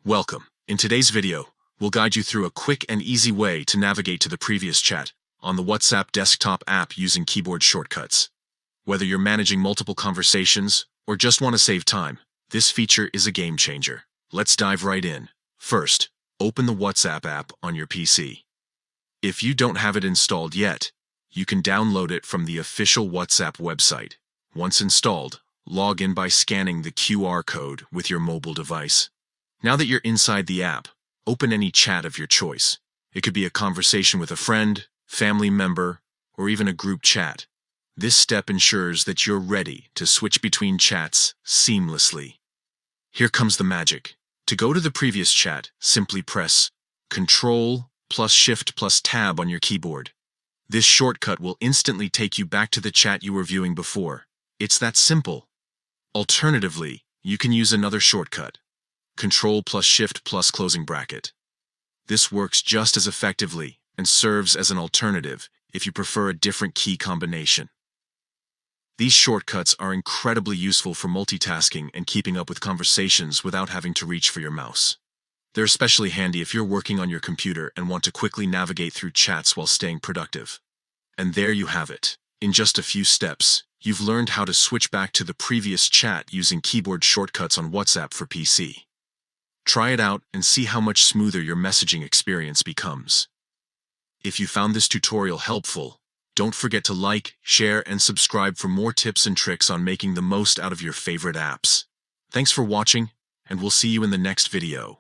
Welcome. In today's video, we'll guide you through a quick and easy way to navigate to the previous chat on the WhatsApp desktop app using keyboard shortcuts. Whether you're managing multiple conversations or just want to save time, this feature is a game changer. Let's dive right in. First, open the WhatsApp app on your PC. If you don't have it installed yet, you can download it from the official WhatsApp website. Once installed, log in by scanning the QR code with your mobile device. Now that you're inside the app, open any chat of your choice. It could be a conversation with a friend, family member, or even a group chat. This step ensures that you're ready to switch between chats seamlessly. Here comes the magic. To go to the previous chat, simply press Ctrl + Shift + Tab on your keyboard. This shortcut will instantly take you back to the chat you were viewing before. It's that simple. Alternatively, you can use another shortcut. Ctrl + Shift + closing bracket. This works just as effectively and serves as an alternative if you prefer a different key combination. These shortcuts are incredibly useful for multitasking and keeping up with conversations without having to reach for your mouse. They're especially handy if you're working on your computer and want to quickly navigate through chats while staying productive. And there you have it. In just a few steps, you've learned how to switch back to the previous chat using keyboard shortcuts on WhatsApp for PC. Try it out and see how much smoother your messaging experience becomes. If you found this tutorial helpful, don't forget to like, share, and subscribe for more tips and tricks on making the most out of your favorite apps. Thanks for watching, and we'll see you in the next video.